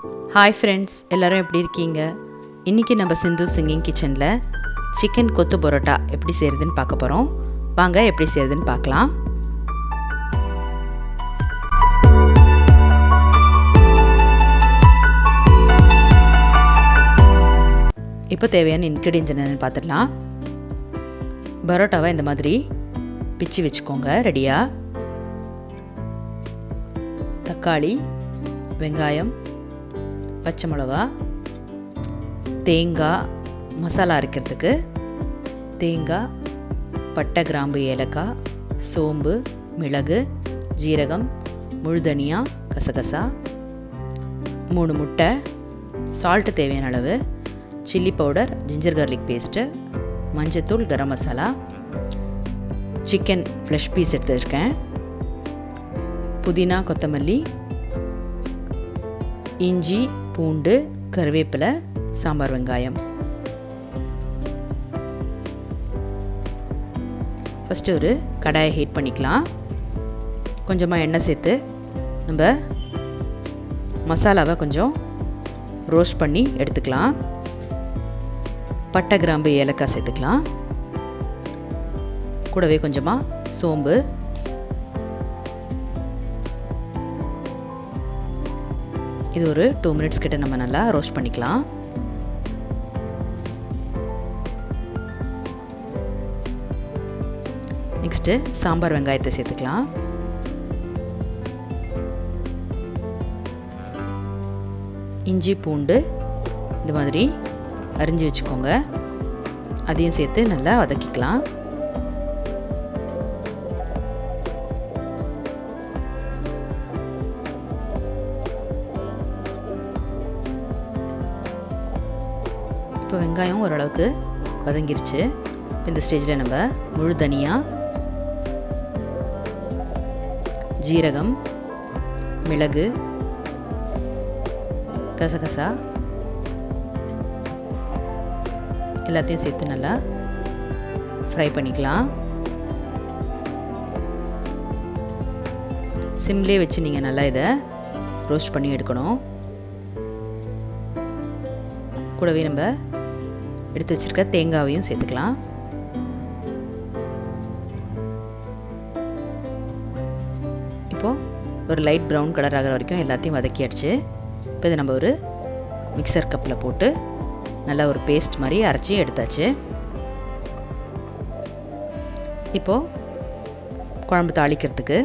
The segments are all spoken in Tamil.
ஹாய் ஃப்ரெண்ட்ஸ், எல்லோரும் எப்படி இருக்கீங்க? இன்றைக்கி நம்ம சிந்து சிங்கிங் கிச்சனில் சிக்கன் கொத்து பரோட்டா எப்படி செய்கிறதுன்னு பார்க்க போகிறோம். வாங்க எப்படி செய்கிறதுன்னு பார்க்கலாம். இப்போ தேவையான இன்க்ரீடியன்ஸ் என்னென்னு பார்த்துடலாம். பரோட்டாவை இந்த மாதிரி பிச்சு வச்சுக்கோங்க ரெடியாக. தக்காளி, வெங்காயம், பச்சை மிளகா, தேங்காய், மசாலா அரைக்கிறதுக்கு தேங்காய், பட்டை, கிராம்பு, ஏலக்காய், சோம்பு, மிளகு, ஜீரகம், முழுதனியா, கசகசா, 3 முட்டை, சால்ட்டு தேவையான அளவு, chilli powder, ginger garlic paste, மஞ்சத்தூள், garam masala, chicken flush piece எடுத்துருக்கேன், புதினா, கொத்தமல்லி, இஞ்சி, பூண்டு, கருவேப்பிலை, சாம்பார் வெங்காயம். ஃபஸ்ட்டு ஒரு கடாயை ஹீட் பண்ணிக்கலாம். கொஞ்சமாக எண்ணெய் சேர்த்து நம்ம மசாலாவை கொஞ்சம் ரோஸ்ட் பண்ணி எடுத்துக்கலாம். பட்டை, கிராம்பு, ஏலக்காய் சேர்த்துக்கலாம். கூடவே கொஞ்சமாக சோம்பு, இது ஒரு 2 மினிட்ஸ் கிட்ட நம்ம நல்லா ரோஸ்ட் பண்ணிக்கலாம். நெக்ஸ்ட்டு சாம்பார் வெங்காயத்தை சேர்த்துக்கலாம். இஞ்சி, பூண்டு இந்த மாதிரி அரிஞ்சு வச்சுக்கோங்க. அதையும் சேர்த்து நல்லா வதக்கிக்கலாம். இப்போ வெங்காயம் ஓரளவுக்கு வதங்கிருச்சு. இந்த ஸ்டேஜில் நம்ம முழு தனியா, ஜீரகம், மிளகு, கசகசா எல்லாத்தையும் சேர்த்து நல்லா ஃப்ரை பண்ணிக்கலாம். சிம்லேயே வச்சு நீங்கள் நல்லா இதை ரோஸ்ட் பண்ணி எடுக்கணும். கூடவே நம்ம எடுத்து வச்சுருக்க தேங்காவையும் சேர்த்துக்கலாம். இப்போது ஒரு லைட் ப்ரௌன் கலர் ஆகிற வரைக்கும் எல்லாத்தையும் வதக்கியாச்சு. இப்போ இதை நம்ம ஒரு மிக்சர் கப்பில் போட்டு நல்லா ஒரு பேஸ்ட் மாதிரி அரைச்சி எடுத்தாச்சு. இப்போது குழம்பு தாளிக்கிறதுக்கு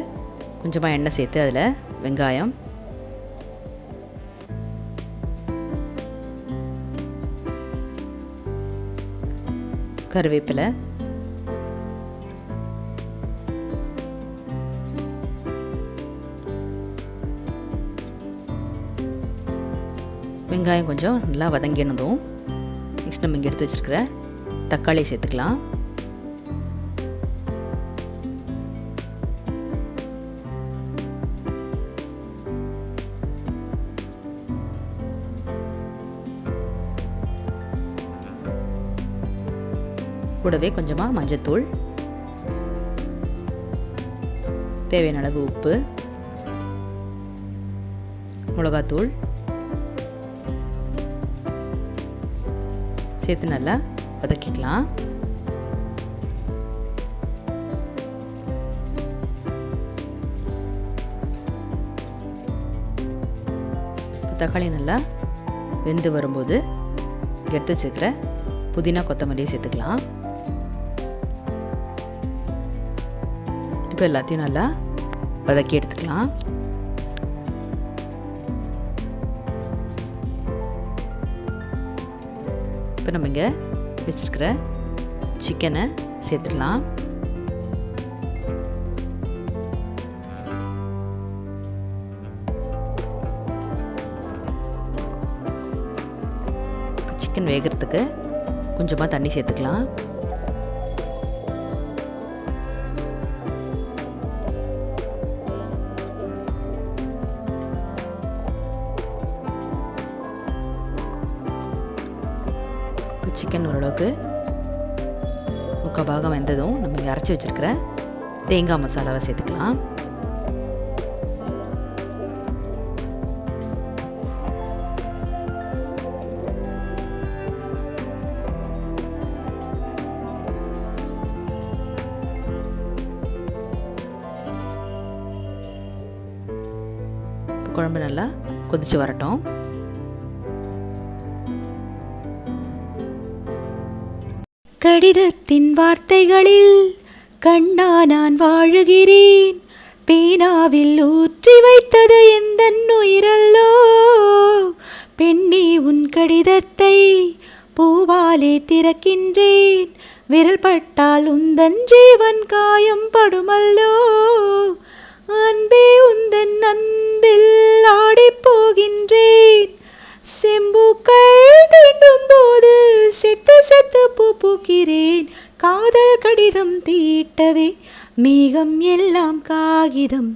கொஞ்சமாக எண்ணெய் சேர்த்து அதில் வெங்காயம், கருவேப்பிலை, வெங்காயம் கொஞ்சம் நல்லா வதங்கினதும் நெக்ஸ்ட் நம்ம இங்கே எடுத்து வச்சுருக்கிற தக்காளி சேர்த்துக்கலாம். கூடவே கொஞ்சமாக மஞ்சத்தூள், தேவையான அளவு உப்பு, மிளகாத்தூள் சேர்த்து நல்லா வதக்கிக்கலாம். தக்காளி நல்லா வெந்து வரும்போது எடுத்து வச்சுருக்கிற புதினா, கொத்தமல்லி சேர்த்துக்கலாம். இப்போ எல்லாத்தையும் நல்லா வதக்கி எடுத்துக்கலாம். இப்போ நம்ம இங்கே வச்சுருக்கிற சிக்கனை சேர்த்துக்கலாம். சிக்கன் வேகிறதுக்கு கொஞ்சமாக தண்ணி சேர்த்துக்கலாம். சிக்கன் ஓரளவுக்கு முக்கால் பாகம் வெந்ததும் நம்ம இங்கே அரைச்சி வச்சுருக்கிற தேங்காய் மசாலாவை சேர்த்துக்கலாம். 1 குழம்பு நல்லா கொதிச்சு வரட்டும். கடிதத்தின் வார்த்தைகளில் கண்ணா நான் வாழுகிறேன், பேனாவில் ஊற்றி வைத்தது எந்தன் உயிரல்லோ. பெண்ணே உன் கடிதத்தை பூவாலே திறக்கின்றேன், விரல் பட்டால் உந்தன் ஜீவன் காயம் படுமல்லோ. அன்பே உந்தன் அன்பில் ஆடிப் போகின்றேன், செம்பூக்கள் தீண்டும் போது செத்து செத்து பூ பூக்கிறேன். காதல் கடிதம் தீட்டவே மேகம் எல்லாம் காகிதம்,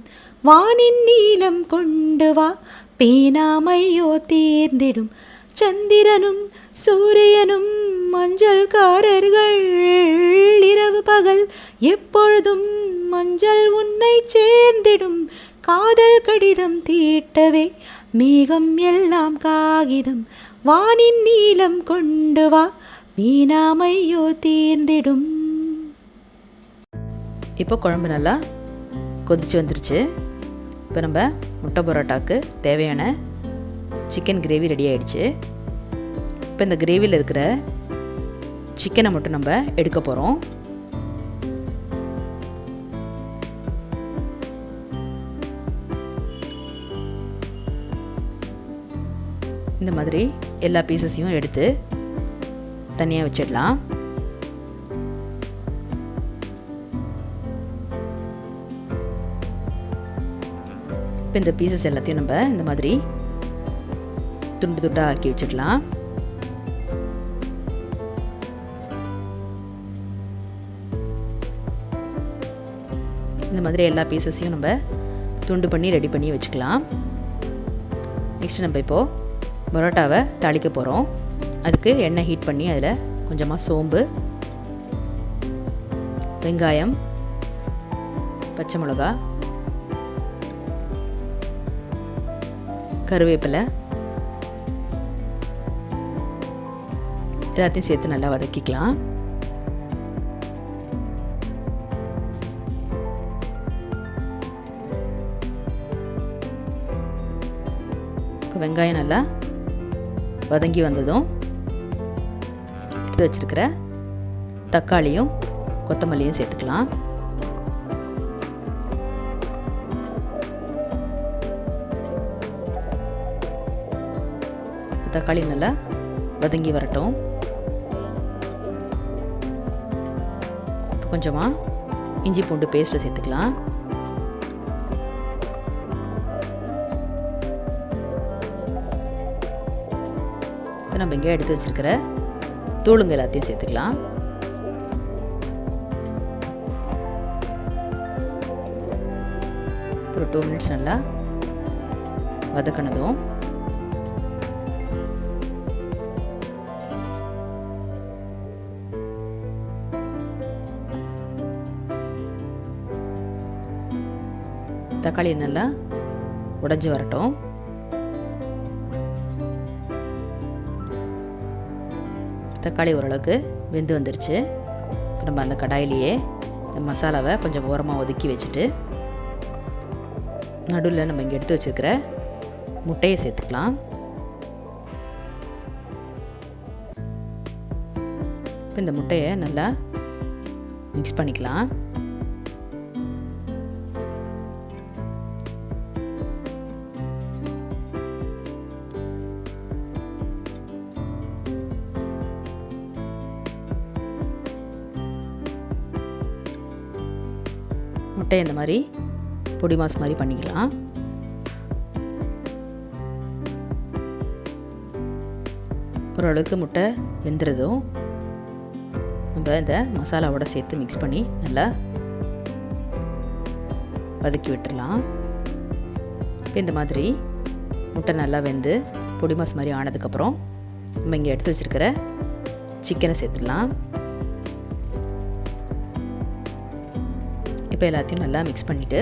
வானின் நீலம் கொண்டு வா, பேனாமையோ தேர்ந்திடும். சந்திரனும் சூரியனும் மஞ்சள்காரர்கள், இரவு பகல் எப்பொழுதும் மஞ்சள் உன்னை சேர்ந்திடும். காதல் கடிதம் தீட்டவே மேகம் எல்லாம் காகிதம், வானின் நீலம் கொண்டு வா, வீணாமையோ தீர்ந்திடும். இப்போ குழம்பு நல்லா கொதிச்சு வந்துருச்சு. இப்போ நம்ம முட்டை பரோட்டாவுக்கு தேவையான சிக்கன் கிரேவி ரெடி ஆகிடுச்சு. இப்போ இந்த கிரேவியில் இருக்கிற சிக்கனை மட்டும் நம்ம எடுக்க போகிறோம். இந்த மாதிரி எல்லா பீசஸையும் எடுத்து தனியாக வச்சிடலாம். இப்போ இந்த பீசஸ் எல்லாத்தையும் நம்ம இந்த மாதிரி துண்டு துண்டாக ஆக்கி வச்சிடலாம். இந்த மாதிரி எல்லா பீசஸையும் நம்ம துண்டு பண்ணி ரெடி பண்ணி வச்சுக்கலாம். நெக்ஸ்ட் நம்ம இப்போது பரோட்டாவை தாளிக்க போகிறோம். அதுக்கு எண்ணெய் ஹீட் பண்ணி அதில் கொஞ்சமாக சோம்பு, வெங்காயம், பச்சை மிளகா, கருவேப்பிலை எல்லாத்தையும் சேர்த்து நல்லா வதக்கிக்கலாம். இப்போ வெங்காயம் நல்லா வதங்கி வந்ததும் எடுத்து வச்சிருக்கிற தக்காளியும் கொத்தமல்லியும் சேர்த்துக்கலாம். தக்காளி நல்லா வதங்கி வரட்டும். கொஞ்சமாக இஞ்சி பூண்டு பேஸ்ட்டை சேர்த்துக்கலாம். இப்போ நம்ம இங்கே எடுத்து வச்சிருக்கிற தூளுங்க எல்லாத்தையும் சேர்த்துக்கலாம். ஒரு 2 மினிட்ஸ் நல்லா வதக்கினதும் தக்காளி நல்லா உடைஞ்சி வரட்டும். தக்காளி ஓரளவுக்கு வெந்து வந்துருச்சு. நம்ம அந்த கடாயிலேயே இந்த மசாலாவை கொஞ்சம் ஓரமாக ஒதுக்கி வச்சுட்டு நடுவில் நம்ம இங்கே எடுத்து வச்சுருக்கிற முட்டையை சேர்த்துக்கலாம். இப்போ இந்த முட்டையை நல்லா மிக்ஸ் பண்ணிக்கலாம். முட்டை இந்த மாதிரி பொடி மாஸ் மாதிரி பண்ணிக்கலாம். ஓரளவுக்கு முட்டை வெந்துறதும் நம்ம இந்த மசாலாவோட சேர்த்து மிக்ஸ் பண்ணி நல்லா வதக்கி விட்டுடலாம். இப்போ இந்த மாதிரி முட்டை நல்லா வெந்து பொடி மாஸ் மாதிரி ஆனதுக்கப்புறம் நம்ம இங்கே எடுத்து வச்சுருக்கிற சிக்கனை சேர்த்துடலாம். இப்போ எல்லாத்தையும் நல்லா மிக்ஸ் பண்ணிவிட்டு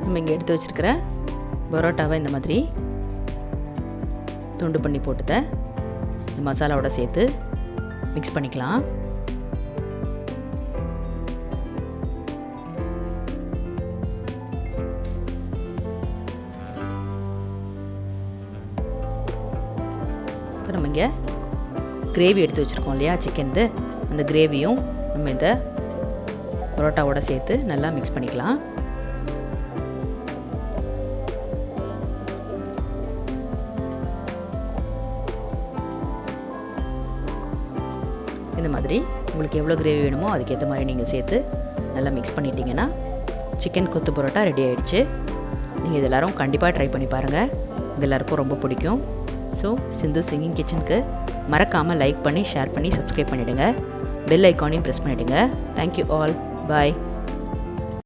நம்ம இங்கே எடுத்து வச்சுருக்கிற பரோட்டாவை இந்த மாதிரி துண்டு பண்ணி போட்டுத இந்த மசாலாவோட சேர்த்து மிக்ஸ் பண்ணிக்கலாம். இப்போ நம்ம இங்கே கிரேவி எடுத்து வச்சுருக்கோம் இல்லையா சிக்கன்து, அந்த கிரேவியும் நம்ம இந்த பரோட்டாவோட சேர்த்து நல்லா மிக்ஸ் பண்ணிக்கலாம். இந்த மாதிரி உங்களுக்கு எவ்வளோ கிரேவி வேணுமோ அதுக்கேற்ற மாதிரி நீங்கள் சேர்த்து நல்லா மிக்ஸ் பண்ணிட்டீங்கன்னா சிக்கன் கொத்து பரோட்டா ரெடி ஆகிடுச்சு. நீங்கள் இது எல்லோரும் கண்டிப்பாக ட்ரை பண்ணி பாருங்கள், உங்கள் எல்லாருக்கும் ரொம்ப பிடிக்கும். ஸோ சிந்து சிங்கிங் கிச்சனுக்கு மறக்காமல் லைக் பண்ணி ஷேர் பண்ணி சப்ஸ்கிரைப் பண்ணிவிடுங்க. பெல் ஐக்கானையும் ப்ரெஸ் பண்ணிவிடுங்க. Thank you all. பாய்.